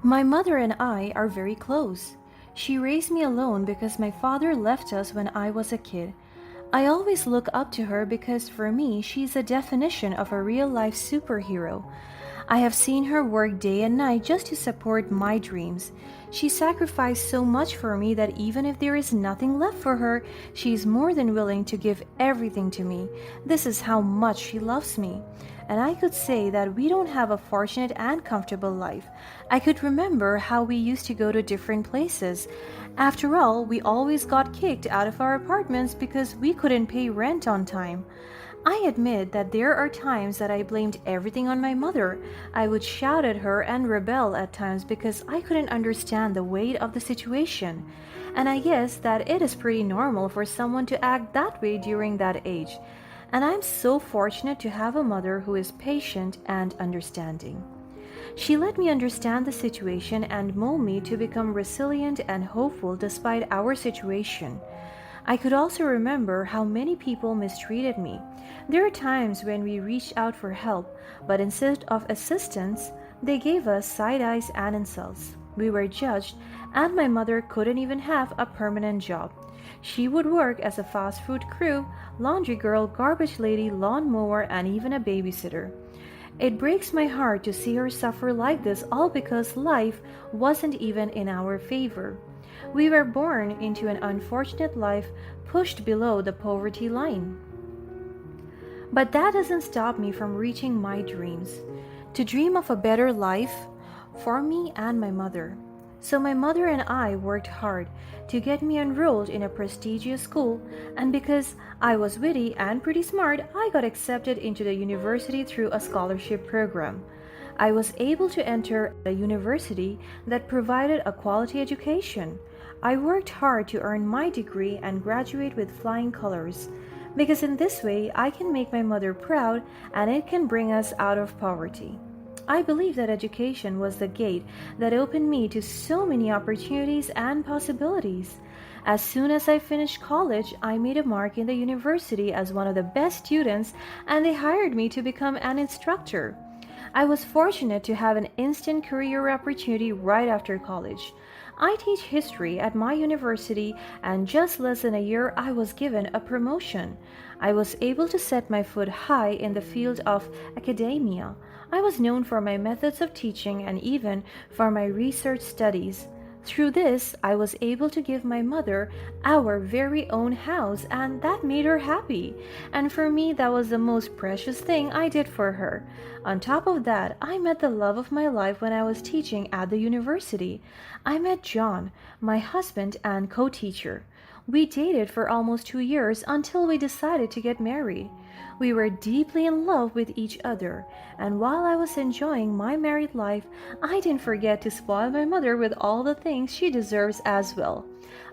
My mother and I are very close. She raised me alone because my father left us when I was a kid. I always look up to her because for me, she's a definition of a real life superhero. I have seen her work day and night just to support my dreams. She sacrificed so much for me that even if there is nothing left for her, she is more than willing to give everything to me. This is how much she loves me. And I could say that we don't have a fortunate and comfortable life. I could remember how we used to go to different places. After all, we always got kicked out of our apartments because we couldn't pay rent on time. I admit that there are times that I blamed everything on my mother. I would shout at her and rebel at times because I couldn't understand the weight of the situation. And I guess that it is pretty normal for someone to act that way during that age. And I'm so fortunate to have a mother who is patient and understanding. She let me understand the situation and mold me to become resilient and hopeful despite our situation. I could also remember how many people mistreated me. There are times when we reached out for help, but instead of assistance, they gave us side eyes and insults. We were judged, and my mother couldn't even have a permanent job. She would work as a fast food crew, laundry girl, garbage lady, lawn mower, and even a babysitter. It breaks my heart to see her suffer like this, all because life wasn't even in our favor. We were born into an unfortunate life pushed below the poverty line. But that doesn't stop me from reaching my dreams. To dream of a better life for me and my mother. So my mother and I worked hard to get me enrolled in a prestigious school, and because I was witty and pretty smart, I got accepted into the university through a scholarship program. I was able to enter a university that provided a quality education. I worked hard to earn my degree and graduate with flying colors, because in this way I can make my mother proud and it can bring us out of poverty. I believe that education was the gate that opened me to so many opportunities and possibilities. As soon as I finished college, I made a mark in the university as one of the best students, and they hired me to become an instructor. I was fortunate to have an instant career opportunity right after college. I teach history at my university, and just less than a year I was given a promotion. I was able to set my foot high in the field of academia. I was known for my methods of teaching and even for my research studies. Through this, I was able to give my mother our very own house, and that made her happy. And for me, that was the most precious thing I did for her. On top of that, I met the love of my life when I was teaching at the university. I met John, my husband and co-teacher. We dated for almost 2 years until we decided to get married. We were deeply in love with each other, and while I was enjoying my married life, I didn't forget to spoil my mother with all the things she deserves as well.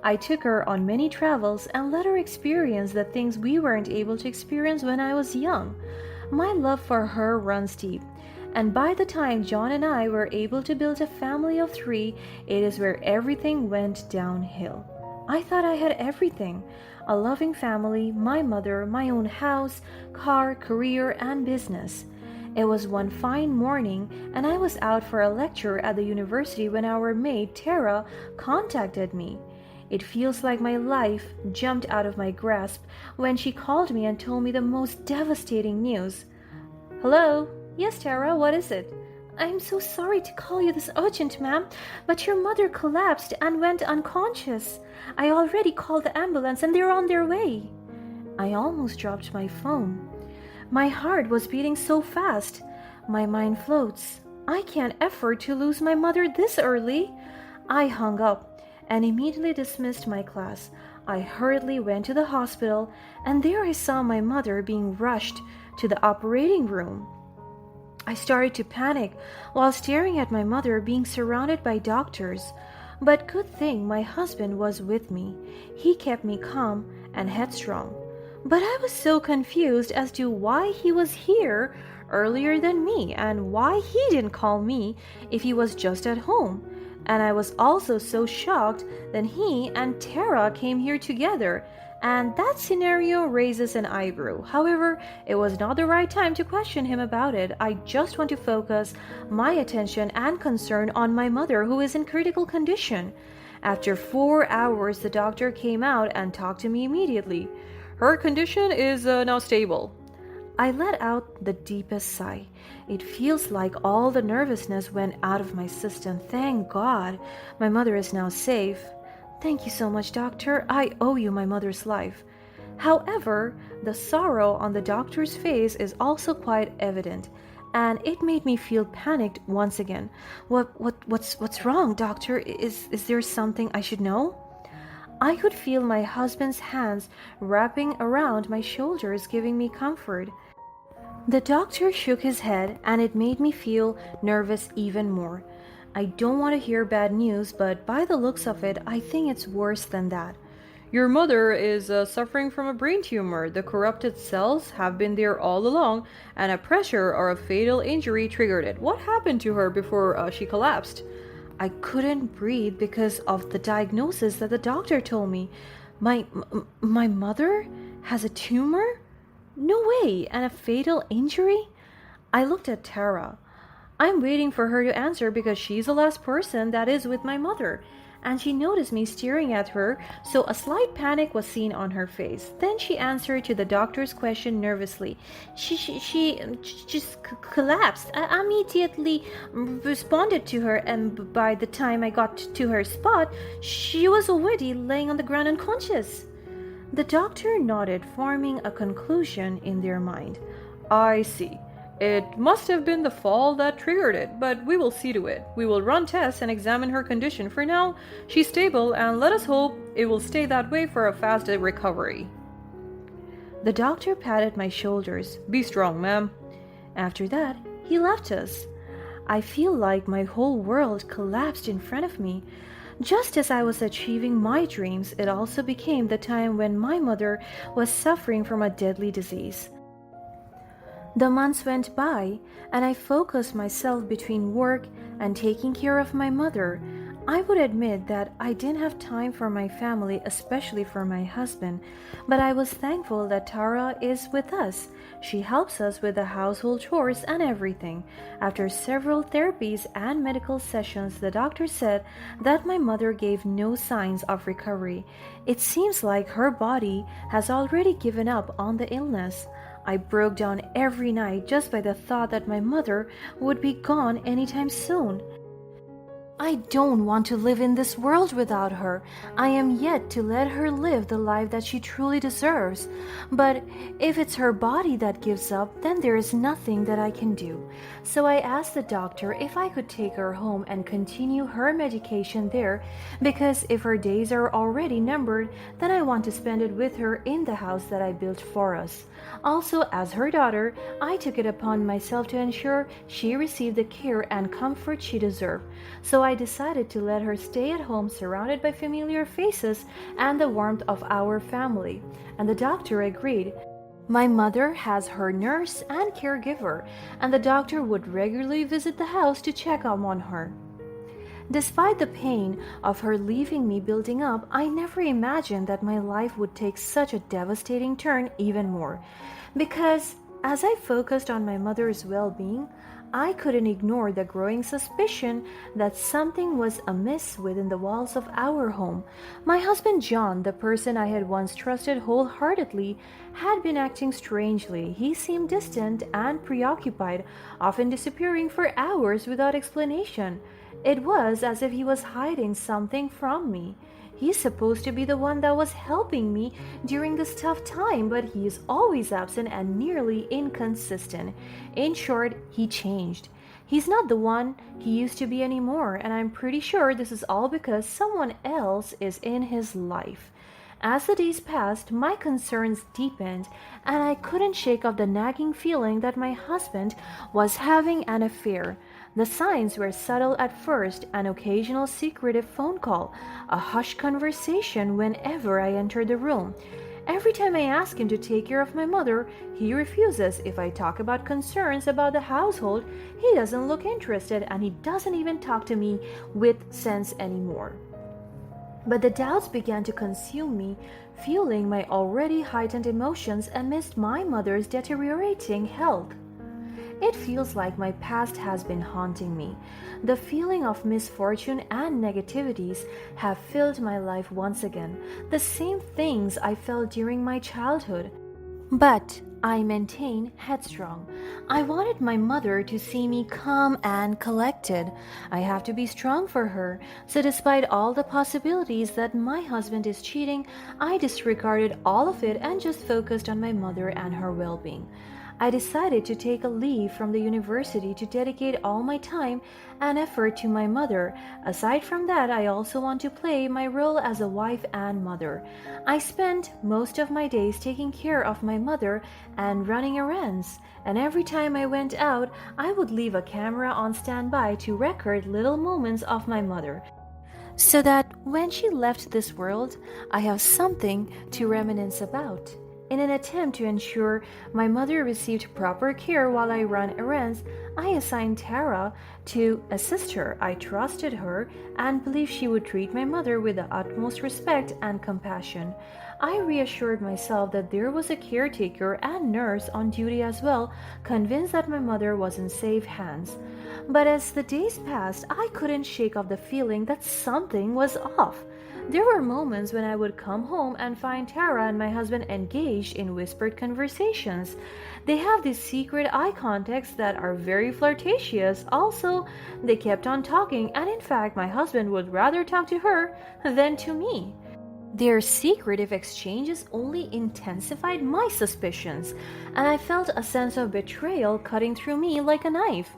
I took her on many travels and let her experience the things we weren't able to experience when I was young. My love for her runs deep, and by the time John and I were able to build a family of 3, it is where everything went downhill. I thought I had everything: a loving family, my mother, my own house, car, career, and business. It was one fine morning, and I was out for a lecture at the university when our maid, Tara, contacted me. It feels like my life jumped out of my grasp when she called me and told me the most devastating news. "Hello? Yes, Tara, what is it?" "I'm so sorry to call you this urgent, ma'am, but your mother collapsed and went unconscious. I already called the ambulance and they're on their way." I almost dropped my phone. My heart was beating so fast. My mind floats. I can't afford to lose my mother this early. I hung up and immediately dismissed my class. I hurriedly went to the hospital, and there I saw my mother being rushed to the operating room. I started to panic while staring at my mother being surrounded by doctors. But good thing my husband was with me. He kept me calm and headstrong. But I was so confused as to why he was here earlier than me and why he didn't call me if he was just at home. And I was also so shocked that he and Tara came here together. And that scenario raises an eyebrow. However, it was not the right time to question him about it. I just want to focus my attention and concern on my mother, who is in critical condition. After 4 hours, the doctor came out and talked to me immediately. Her condition is now stable. I let out the deepest sigh. It feels like all the nervousness went out of my system. Thank God, my mother is now safe. Thank you so much, doctor. I owe you my mother's life. However, the sorrow on the doctor's face is also quite evident, and it made me feel panicked once again. What's wrong, doctor? Is there something I should know? I could feel my husband's hands wrapping around my shoulders, giving me comfort. The doctor shook his head, and it made me feel nervous even more. I don't want to hear bad news, but by the looks of it, I think it's worse than that. Your mother is suffering from a brain tumor. The corrupted cells have been there all along, and a pressure or a fatal injury triggered it. What happened to her before she collapsed? I couldn't breathe because of the diagnosis that the doctor told me. My mother has a tumor? No way, and a fatal injury? I looked at Tara. I'm waiting for her to answer because she's the last person that is with my mother. And she noticed me staring at her, so a slight panic was seen on her face. Then she answered to the doctor's question nervously. She just collapsed. I immediately responded to her, and by the time I got to her spot, she was already laying on the ground unconscious. The doctor nodded, forming a conclusion in their mind. I see. It must have been the fall that triggered it, but we will see to it. We will run tests and examine her condition. For now, she's stable, and let us hope it will stay that way for a fast recovery. The doctor patted my shoulders. Be strong, ma'am. After that, he left us. I feel like my whole world collapsed in front of me. Just as I was achieving my dreams, it also became the time when my mother was suffering from a deadly disease. The months went by, and I focused myself between work and taking care of my mother. I would admit that I didn't have time for my family, especially for my husband, but I was thankful that Tara is with us. She helps us with the household chores and everything. After several therapies and medical sessions, the doctor said that my mother gave no signs of recovery. It seems like her body has already given up on the illness. I broke down every night just by the thought that my mother would be gone anytime soon. I don't want to live in this world without her. I am yet to let her live the life that she truly deserves. But if it's her body that gives up, then there is nothing that I can do. So I asked the doctor if I could take her home and continue her medication there, because if her days are already numbered, then I want to spend it with her in the house that I built for us. Also, as her daughter, I took it upon myself to ensure she received the care and comfort she deserved. So I decided to let her stay at home surrounded by familiar faces and the warmth of our family. And the doctor agreed. My mother has her nurse and caregiver, and the doctor would regularly visit the house to check on her. Despite the pain of her leaving me building up, I never imagined that my life would take such a devastating turn even more. Because as I focused on my mother's well-being, I couldn't ignore the growing suspicion that something was amiss within the walls of our home. My husband John, the person I had once trusted wholeheartedly, had been acting strangely. He seemed distant and preoccupied, often disappearing for hours without explanation. It was as if he was hiding something from me. He's supposed to be the one that was helping me during this tough time, but he is always absent and nearly inconsistent. In short, he changed. He's not the one he used to be anymore, and I'm pretty sure this is all because someone else is in his life. As the days passed, my concerns deepened, and I couldn't shake off the nagging feeling that my husband was having an affair. The signs were subtle at first: an occasional secretive phone call, a hushed conversation whenever I entered the room. Every time I ask him to take care of my mother, he refuses. If I talk about concerns about the household, he doesn't look interested, and he doesn't even talk to me with sense anymore. But the doubts began to consume me, fueling my already heightened emotions amidst my mother's deteriorating health. It feels like my past has been haunting me. The feeling of misfortune and negativities have filled my life once again, the same things I felt during my childhood. But I maintain headstrong. I wanted my mother to see me calm and collected. I have to be strong for her. So, despite all the possibilities that my husband is cheating, I disregarded all of it and just focused on my mother and her well being. I decided to take a leave from the university to dedicate all my time and effort to my mother. Aside from that, I also want to play my role as a wife and mother. I spent most of my days taking care of my mother and running errands, and every time I went out, I would leave a camera on standby to record little moments of my mother, so that when she left this world, I have something to reminisce about. In an attempt to ensure my mother received proper care while I ran errands, I assigned Tara to assist her. I trusted her and believed she would treat my mother with the utmost respect and compassion. I reassured myself that there was a caretaker and nurse on duty as well, convinced that my mother was in safe hands. But as the days passed, I couldn't shake off the feeling that something was off. There were moments when I would come home and find Tara and my husband engaged in whispered conversations. They have these secret eye contacts that are very flirtatious. Also, they kept on talking, and in fact, my husband would rather talk to her than to me. Their secretive exchanges only intensified my suspicions, and I felt a sense of betrayal cutting through me like a knife.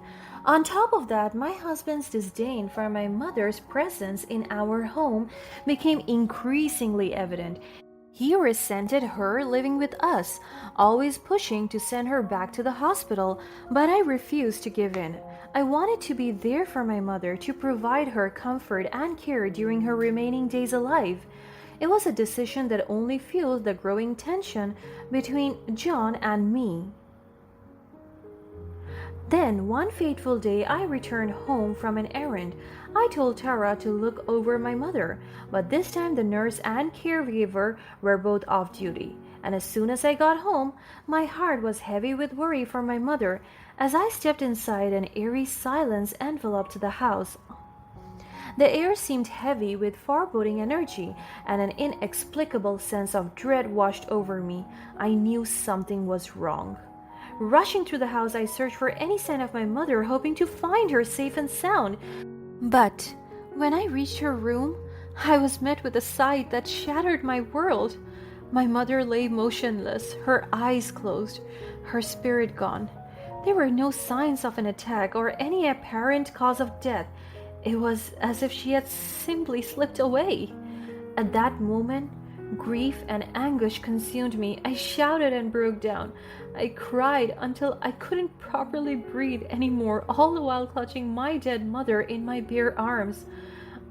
On top of that, my husband's disdain for my mother's presence in our home became increasingly evident. He resented her living with us, always pushing to send her back to the hospital, but I refused to give in. I wanted to be there for my mother to provide her comfort and care during her remaining days alive. It was a decision that only fueled the growing tension between John and me. Then, one fateful day, I returned home from an errand. I told Tara to look over my mother, but this time the nurse and caregiver were both off duty. And as soon as I got home, my heart was heavy with worry for my mother. As I stepped inside, an eerie silence enveloped the house. The air seemed heavy with foreboding energy, and an inexplicable sense of dread washed over me. I knew something was wrong. Rushing through the house, I searched for any sign of my mother, hoping to find her safe and sound. But when I reached her room, I was met with a sight that shattered my world. My mother lay motionless, her eyes closed, her spirit gone. There were no signs of an attack or any apparent cause of death. It was as if she had simply slipped away. At that moment, grief and anguish consumed me. I shouted and broke down. I cried until I couldn't properly breathe anymore, all the while clutching my dead mother in my bare arms.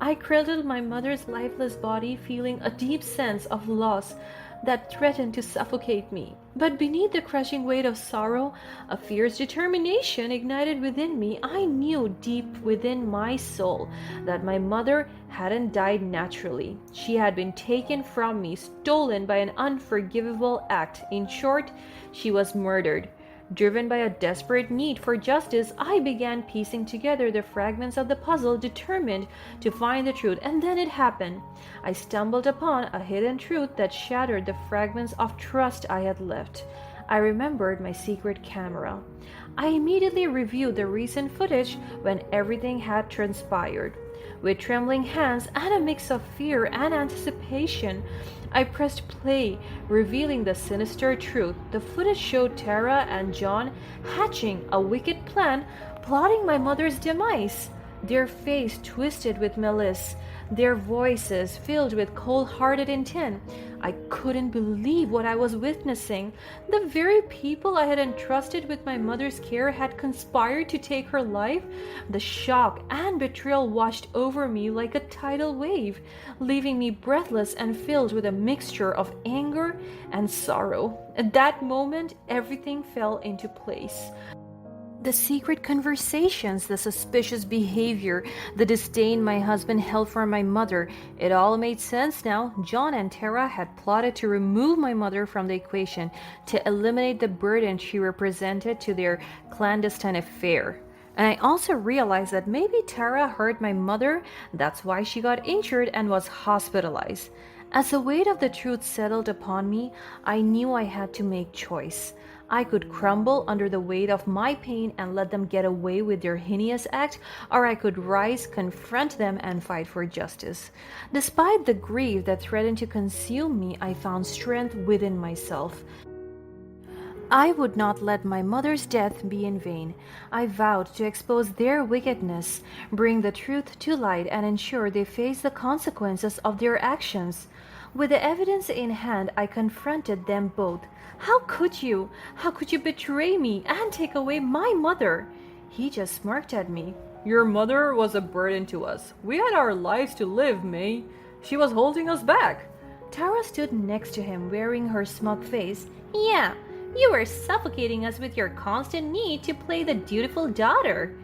I cradled my mother's lifeless body, feeling a deep sense of loss that threatened to suffocate me. But beneath the crushing weight of sorrow, a fierce determination ignited within me. I knew deep within my soul that my mother hadn't died naturally. She had been taken from me, stolen by an unforgivable act. In short, she was murdered. Driven by a desperate need for justice, I began piecing together the fragments of the puzzle, determined to find the truth. And then it happened. I stumbled upon a hidden truth that shattered the fragments of trust I had left. I remembered my secret camera. I immediately reviewed the recent footage when everything had transpired. With trembling hands and a mix of fear and anticipation, I pressed play, revealing the sinister truth. The footage showed Tara and John hatching a wicked plan, plotting my mother's demise. Their face twisted with malice, their voices filled with cold-hearted intent. I couldn't believe what I was witnessing. The very people I had entrusted with my mother's care had conspired to take her life. The shock and betrayal washed over me like a tidal wave, leaving me breathless and filled with a mixture of anger and sorrow. At that moment, everything fell into place. The secret conversations, the suspicious behavior, the disdain my husband held for my mother, it all made sense now. John and Tara had plotted to remove my mother from the equation, to eliminate the burden she represented to their clandestine affair. And I also realized that maybe Tara hurt my mother, that's why she got injured and was hospitalized. As the weight of the truth settled upon me, I knew I had to make choice. I could crumble under the weight of my pain and let them get away with their heinous act, or I could rise, confront them, and fight for justice. Despite the grief that threatened to consume me, I found strength within myself. I would not let my mother's death be in vain. I vowed to expose their wickedness, bring the truth to light, and ensure they face the consequences of their actions. With the evidence in hand, I confronted them both. How could you? How could you betray me and take away my mother? He just smirked at me. Your mother was a burden to us. We had our lives to live, May. She was holding us back. Tara stood next to him, wearing her smug face. Yeah, you were suffocating us with your constant need to play the dutiful daughter.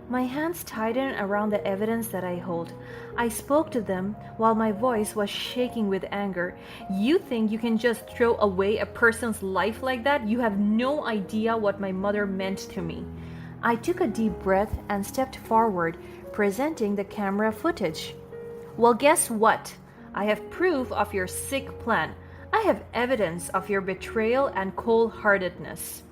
My hands tightened around the evidence that I hold. I spoke to them while my voice was shaking with anger. You think you can just throw away a person's life like that? You have no idea what my mother meant to me. I took a deep breath and stepped forward, presenting the camera footage. Well, guess what? I have proof of your sick plan. I have evidence of your betrayal and cold-heartedness.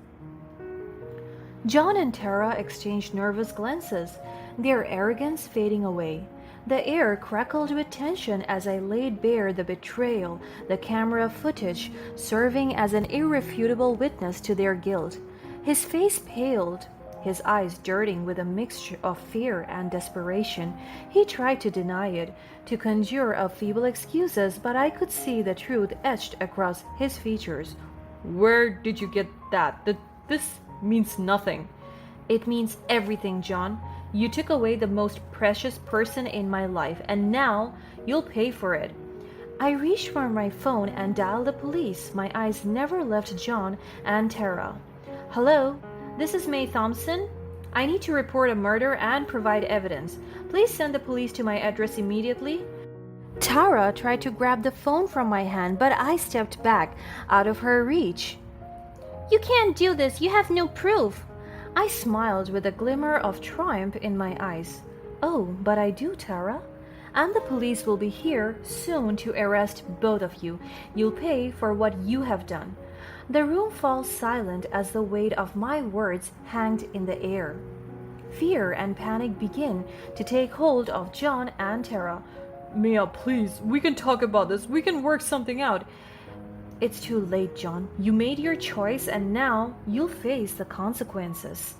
John and Tara exchanged nervous glances, their arrogance fading away. The air crackled with tension as I laid bare the betrayal, the camera footage serving as an irrefutable witness to their guilt. His face paled, his eyes dirting with a mixture of fear and desperation. He tried to deny it, to conjure up feeble excuses, but I could see the truth etched across his features. Where did you get that? This means nothing. It means everything, John. You took away the most precious person in my life, and now you'll pay for it. I reached for my phone and dialed the police. My eyes never left John and Tara. Hello, this is May Thompson. I need to report a murder and provide evidence. Please send the police to my address immediately. Tara tried to grab the phone from my hand, but I stepped back, out of her reach. You can't do this. You have no proof. I smiled with a glimmer of triumph in my eyes. Oh, but I do, Tara. And the police will be here soon to arrest both of you. You'll pay for what you have done. The room falls silent as the weight of my words hanged in the air. Fear and panic begin to take hold of John and Tara. Mia, please, we can talk about this. We can work something out. It's too late, John. You made your choice and now you'll face the consequences.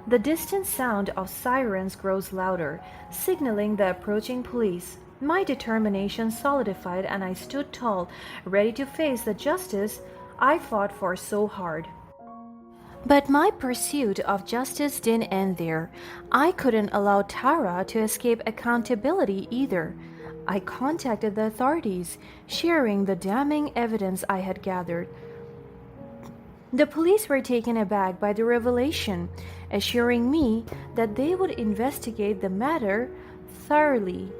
The distant sound of sirens grows louder, signaling the approaching police. My determination solidified and I stood tall, ready to face the justice I fought for so hard. But my pursuit of justice didn't end there. I couldn't allow Tara to escape accountability either. I contacted the authorities, sharing the damning evidence I had gathered. The police were taken aback by the revelation, assuring me that they would investigate the matter thoroughly.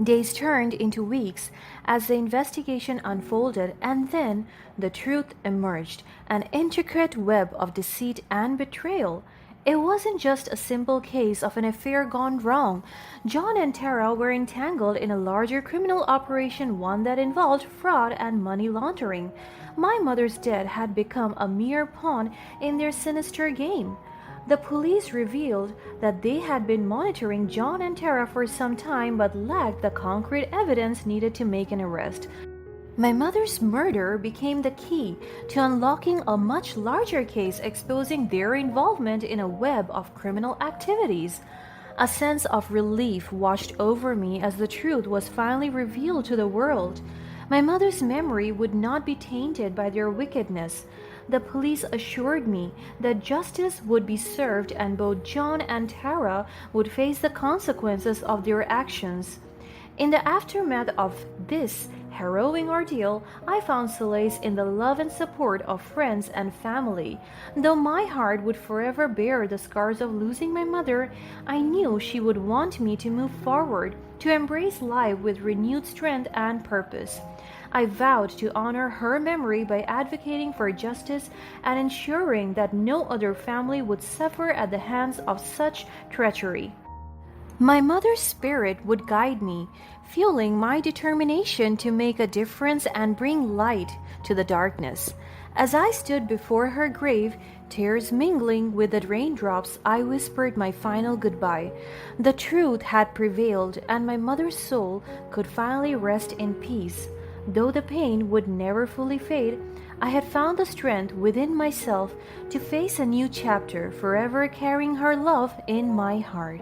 Days turned into weeks as the investigation unfolded, and then the truth emerged, an intricate web of deceit and betrayal. It wasn't just a simple case of an affair gone wrong. John and Tara were entangled in a larger criminal operation, one that involved fraud and money laundering. My mother's death had become a mere pawn in their sinister game. The police revealed that they had been monitoring John and Tara for some time but lacked the concrete evidence needed to make an arrest. My mother's murder became the key to unlocking a much larger case exposing their involvement in a web of criminal activities. A sense of relief washed over me as the truth was finally revealed to the world. My mother's memory would not be tainted by their wickedness. The police assured me that justice would be served and both John and Tara would face the consequences of their actions. In the aftermath of this harrowing ordeal, I found solace in the love and support of friends and family. Though my heart would forever bear the scars of losing my mother, I knew she would want me to move forward, to embrace life with renewed strength and purpose. I vowed to honor her memory by advocating for justice and ensuring that no other family would suffer at the hands of such treachery. My mother's spirit would guide me, fueling my determination to make a difference and bring light to the darkness. As I stood before her grave, tears mingling with the raindrops, I whispered my final goodbye. The truth had prevailed, and my mother's soul could finally rest in peace. Though the pain would never fully fade, I had found the strength within myself to face a new chapter, forever carrying her love in my heart.